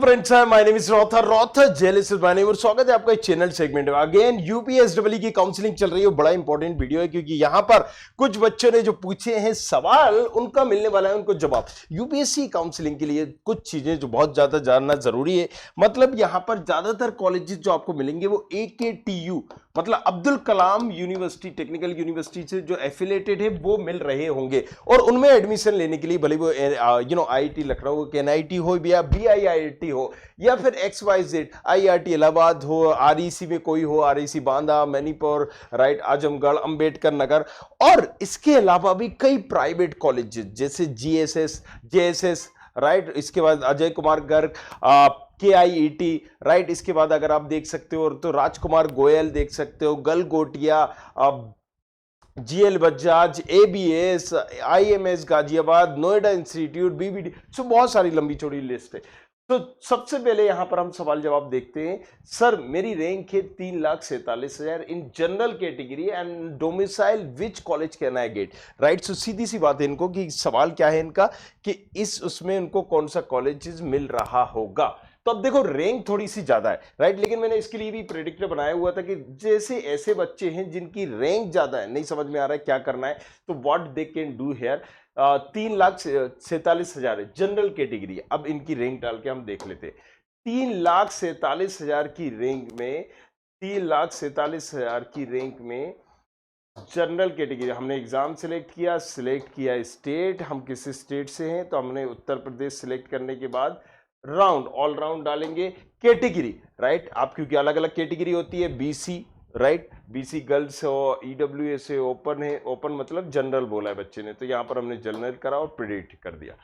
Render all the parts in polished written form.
Friends, my name is Rother Jelis is my name और स्वागत है आपका इस चैनल सेगमेंट में। अगेन यूपीएसडब्ल्यू की काउंसलिंग चल रही है। बड़ा इंपॉर्टेंट वीडियो है क्योंकि यहां पर कुछ बच्चों ने जो पूछे हैं सवाल, उनका मिलने वाला है उनको जवाब। यूपीएससी काउंसलिंग के लिए कुछ चीजें जो बहुत ज्यादा जानना जरूरी है। मतलब यहां पर ज्यादातर कॉलेजेस जो आपको मिलेंगे वो एकेटीयू मतलब Abdul Kalam university, technical university से जो एफिलेटेड है वो मिल रहे होंगे और उनमें एडमिशन लेने के लिए भले वो आईआईटी लखनऊ के एनआईटी हो या बीआईआईटी हो या फिर XYZ आईआईटी इलाहाबाद हो, आरईसी में कोई हो, आरईसी बांदा, मणिपुर, राइट, आजमगढ़, अंबेडकर नगर, और इसके अलावा भी कई प्राइवेट कॉलेजेस जैसे जीएसएस, जेएसएस, राइट, इसके बाद अजय कुमार गर्ग, KIET, राइट, इसके बाद अगर आप देख सकते हो तो राजकुमार गोयल देख सकते हो, Galgotia, GL Bajaj, ABS, IMS Ghaziabad, Noida institute, BBD, सो बहुत सारी लंबी चौड़ी लिस्ट है। तो सबसे पहले यहां पर हम सवाल जवाब देखते हैं। सर, मेरी रैंक है 3,47,000 in general category and domicile which college can I get, right. So सीधी सी बात है इनको कि सवाल क्या है इनका कि इस उसमें इनको कौन सा कॉलेज मिल रहा होगा। तो अब देखो रैंक थोड़ी सी ज्यादा है, राइट, लेकिन मैंने इसके लिए भी प्रेडिक्टर बनाया हुआ था कि जैसे ऐसे बच्चे हैं जिनकी रैंक ज्यादा है, नहीं समझ में आ रहा है क्या करना है, तो what they can do here. 3,47,000 है जनरल कैटेगरी। अब इनकी रैंक डाल के हम देख लेते हैं। 3,47,000 की रैंक में, 3,47,000 की रैंक में जनरल कैटेगरी हमने एग्जाम सिलेक्ट किया स्टेट, हम किस स्टेट से हैं तो हमने उत्तर प्रदेश सिलेक्ट करने के बाद राउंड, ऑल राउंड डालेंगे। कैटेगरी, राइट, आप क्योंकि अलग अलग कैटेगरी होती है, बीसी, राइट, बीसी गर्ल्स हो, ईडब्ल्यूएस है, ओपन है, ओपन मतलब जनरल बोला है बच्चे ने, तो यहां पर हमने जनरल करा और प्रेडिक्ट कर दिया।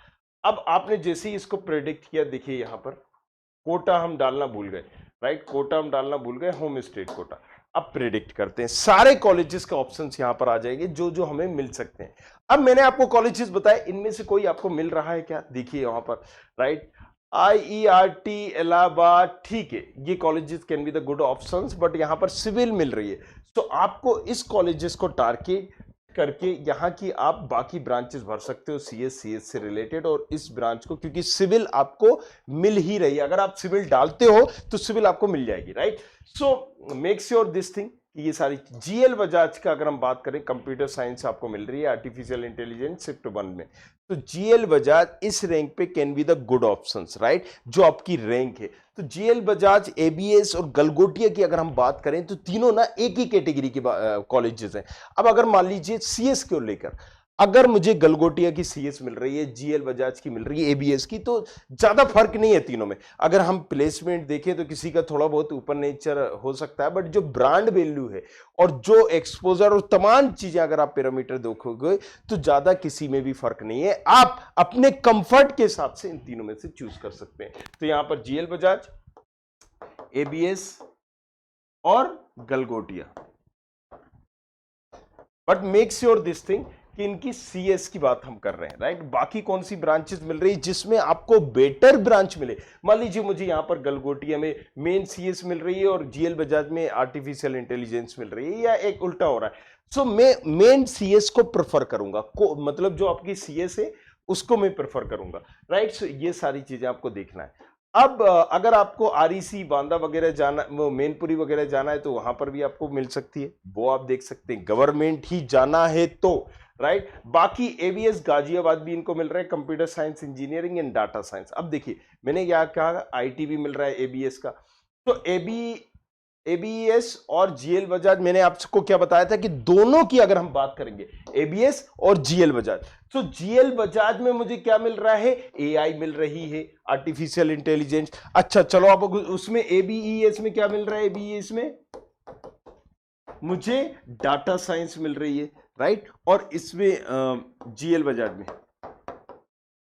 अब आपने जैसे ही इसको प्रेडिक्ट किया, देखिए यहां पर कोटा हम डालना भूल गए, राइट, कोटा हम डालना भूल गए, होम स्टेट कोटा। अब प्रेडिक्ट करते हैं, सारे कॉलेजेस के ऑप्शंस यहां पर आ जाएंगे जो जो हमें मिल सकते हैं। अब मैंने आपको कॉलेजेस बताए, इनमें से कोई आपको मिल रहा है क्या? देखिए यहां पर, राइट, IERT इलाहाबाद, ठीक है, ये colleges can be the good options, but यहां पर सिविल मिल रही है, तो आपको इस कॉलेजेस को टारगेट करके यहां की आप बाकी ब्रांचेस भर सकते हो, CS से रिलेटेड, और इस ब्रांच को, क्योंकि सिविल आपको मिल ही रही है, अगर आप सिविल डालते हो तो सिविल आपको मिल जाएगी, right. So make sure this thing, ये सारी GL बजाज का अगर हम बात करें, कंप्यूटर साइंस आपको मिल रही है, आर्टिफिशियल इंटेलिजेंस शिफ्ट 1 में, तो GL बजाज इस रैंक पे can be the good options, right, जो आपकी रैंक है। तो GL बजाज, ABS और गलगोटिया की अगर हम बात करें तो तीनों ना एक ही कैटेगरी के कॉलेजेस हैं। अब अगर मान लीजिए CS को लेकर, अगर मुझे गलगोटिया की CS मिल रही है, GL बजाज की मिल रही है, ABS की, तो ज्यादा फर्क नहीं है तीनों में। अगर हम प्लेसमेंट देखें तो किसी का थोड़ा बहुत ऊपर नेचर हो सकता है, बट जो ब्रांड वैल्यू है और जो एक्सपोजर और तमाम चीजें अगर आप पैरामीटर देखोगे तो ज्यादा किसी में भी फर्क नहीं है। आप अपने कंफर्ट के हिसाब से इन तीनों में से चूज कर सकते हैं। तो यहां पर GL बजाज, ABS और Galgotia, but make sure this thing कि इनकी CS की बात हम कर रहे हैं, राइट। बाकी कौन सी ब्रांचेस मिल रही है जिसमें आपको बेटर ब्रांच मिले? मान लीजिए मुझे यहां पर गलगोटिया में मेन CS मिल रही है और GL बजाज में आर्टिफिशियल इंटेलिजेंस मिल रही है, या एक उल्टा हो रहा है, सो मैं मेन CS को प्रेफर करूंगा, मतलब जो आपकी CS है उसको मैं प्रेफर करूंगा, राइट। सो ये सारी चीजें आपको देखना है। अब अगर आपको REC बांदा वगैरह जाना, मैनपुरी वगैरह जाना है तो वहां पर भी आपको मिल सकती है, वो आप देख सकते हैं, गवर्नमेंट ही जाना है तो, राइट। बाकी ABS गाजियाबाद भी इनको मिल रहा है, computer science engineering and data science. अब देखिए मैंने क्या कहा, IT भी मिल रहा है ABS का, तो ABS और GL बजाज, मैंने आपको क्या बताया था कि दोनों की अगर हम बात करेंगे, ABS और GL बजाज, तो GL बजाज में मुझे क्या मिल रहा है? AI मिल रही है, आर्टिफिशियल इंटेलिजेंस। अच्छा चलो, अब उसमें ABES में क्या मिल रहा है? ABES में मुझे डाटा साइंस मिल रही है, राइट, और इसमें GL बजाज में,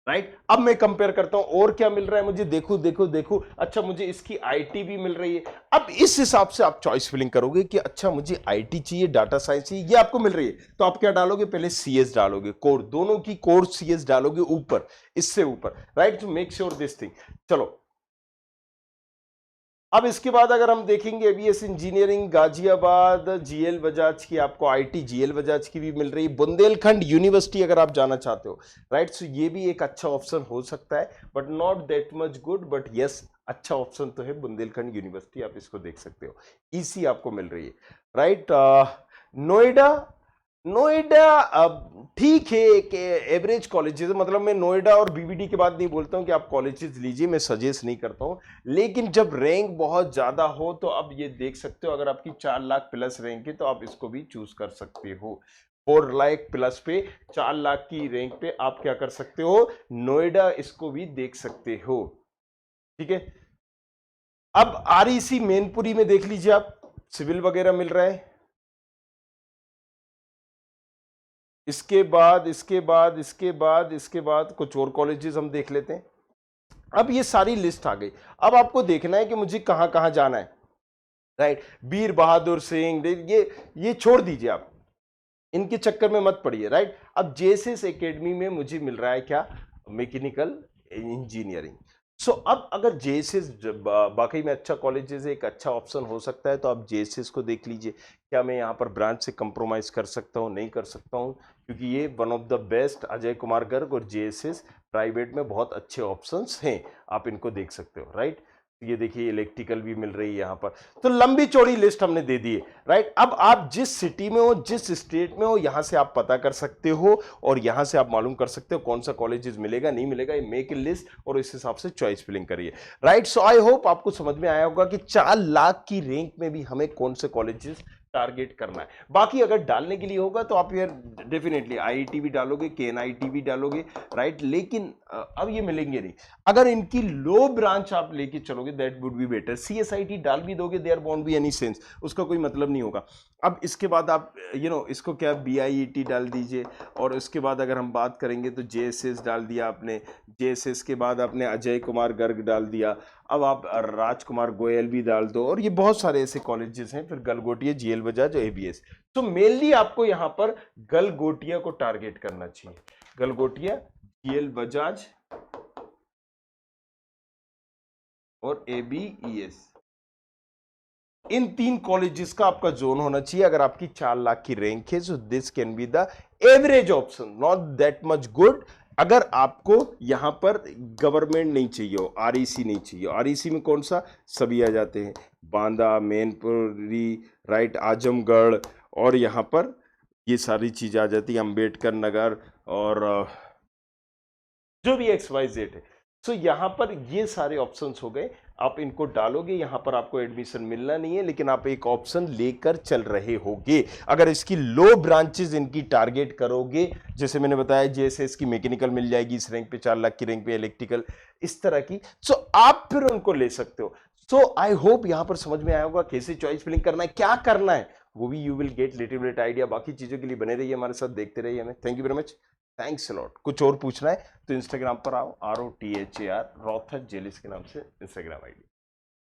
राइट। अब मैं कंपेयर करता हूं और क्या मिल रहा है मुझे, देखो देखो देखो, अच्छा मुझे इसकी IT भी मिल रही है। अब इस हिसाब से आप चॉइस फिलिंग करोगे कि अच्छा मुझे IT चाहिए, डाटा साइंस चाहिए, ये आपको मिल रही है, तो आप क्या डालोगे? पहले CS डालोगे, कोर, दोनों की कोर CS डालोगे ऊपर, इससे ऊपर, right. To make sure this thing, चलो अब इसके बाद अगर हम देखेंगे AVS engineering Ghaziabad, GL Bajaj की, आपको आईटी जीएल बजाज की भी मिल रही है। बुंदेलखंड यूनिवर्सिटी अगर आप जाना चाहते हो, राइट, सो ये भी एक अच्छा ऑप्शन हो सकता है, but not that much good, but yes अच्छा ऑप्शन तो है बुंदेलखंड यूनिवर्सिटी, आप इसको देख सकते हो। ईसी आपको मिल रही है, राइट। नोएडा, नोएडा अब ठीक है, एक एवरेज कॉलेजेस, मतलब मैं नोएडा और बीबीडी के बाद नहीं बोलता हूं कि आप कॉलेजेस लीजिए, मैं सजेस्ट नहीं करता हूं, लेकिन जब रैंक बहुत ज्यादा हो तो अब ये देख सकते हो, अगर आपकी 4 लाख प्लस रैंक है तो आप इसको भी चूज कर सकते हो। 4 लाख प्लस पे, 4 लाख की रैंक पे आप क्या कर सकते हो, नोएडा इसको भी देख सकते हो, ठीक है। अब आरईसी मैनपुरी में देख लीजिए आप, सिविल वगैरह मिल रहा है। इसके बाद कुछ और कॉलेजेस हम देख लेते हैं। अब ये सारी लिस्ट आ गई, अब आपको देखना है कि मुझे कहां कहां जाना है, राइट। वीर बहादुर सिंह, ये छोड़ दीजिए आप, इनके चक्कर में मत पड़िए, राइट। अब जेएसएस एकेडमी में मुझे मिल रहा है क्या, मैकेनिकल इंजीनियरिंग। सो अब अगर जेएसएस बाकी में अच्छा कॉलेजेस है, एक अच्छा ऑप्शन हो सकता है, तो आप जेएसएस को देख लीजिए। क्या मैं यहाँ पर ब्रांच से कंप्रोमाइज कर सकता हूँ, नहीं कर सकता हूँ, क्योंकि ये one of the best, Ajay Kumar Garg और जेएसएस प्राइवेट में बहुत अच्छे ऑप्शंस हैं, आप इनको देख सकते हो, राइट। ये देखिए इलेक्ट्रिकल भी मिल रही है यहाँ पर। तो लंबी चौड़ी लिस्ट हमने दे दी है, राइट। अब आप जिस सिटी में हो, जिस स्टेट में हो, यहां से आप पता कर सकते हो और यहां से आप मालूम कर सकते हो कौन सा कॉलेजेस मिलेगा नहीं मिलेगा, ये मेक ए लिस्ट और इस हिसाब से चॉइस फिलिंग करिए, राइट। सो आई होप आपको समझ में आया होगा कि 4 लाख की रेंज में भी हमें कौन से कॉलेजेस टारगेट करना है। बाकी अगर डालने के लिए होगा तो आप यार डेफिनेटली आईआईटी भी डालोगे, केएनआईटी भी डालोगे, राइट, लेकिन अब ये मिलेंगे नहीं। अगर इनकी लो ब्रांच आप लेके चलोगे that would be better. CSIT डाल भी दोगे, there won't be any sense, उसका कोई मतलब नहीं होगा। अब इसके बाद आप इसको क्या बीआईईटी डाल दीजिए, और उसके बाद अगर हम बात करेंगे तो जेएसएस डाल दिया आपने, जेएसएस के बाद आपने अजय कुमार गर्ग डाल दिया, अब आप राजकुमार गोयल भी डाल दो, और ये बहुत सारे ऐसे कॉलेजेस हैं, फिर गलगोटिया, जीएल बजाज, एबीएस। तो मेनली आपको यहां पर गलगोटिया को टारगेट करना चाहिए, गलगोटिया, जीएल बजाज और एबीईएस, इन 3 कॉलेजेस का आपका जोन होना चाहिए। अगर आपकी 4 लाख की रैंक है, so this can be the average option, not that much good. अगर आपको यहां पर गवर्नमेंट नहीं चाहिए हो, आरईसी नहीं चाहिए, आरईसी में कौन सा, सभी आ जाते हैं, बांदा, मैनपुरी, राइट, आजमगढ़, और यहां पर ये सारी चीजें आ जाती है, अंबेडकर नगर, और जो भी एक्स वाई जेड है। सो यहां पर ये सारे ऑप्शंस हो गए, आप इनको डालोगे, यहां पर आपको एडमिशन मिलना नहीं है, लेकिन आप एक ऑप्शन लेकर चल रहे होगे। अगर इसकी लो ब्रांचेस इनकी टारगेट करोगे, जैसे मैंने बताया जेएसएस की मैकेनिकल मिल जाएगी इस रैंक पे, 4 लाख की रैंक पे इलेक्ट्रिकल, इस तरह की, सो आप फिर उनको ले सकते हो। सो आई होप यहां पर समझ में आया होगा कैसे चॉइस फिलिंग करना है, क्या करना है, वो भी you will get little bit idea. बाकी चीजों के लिए बने रहिए हमारे साथ, देखते रहिए हमें। Thank you very much, thanks a lot. कुछ और पूछना है तो इंस्टाग्राम पर आओ, ROTHAR, रॉथर जेलिस के नाम से इंस्टाग्राम आईडी।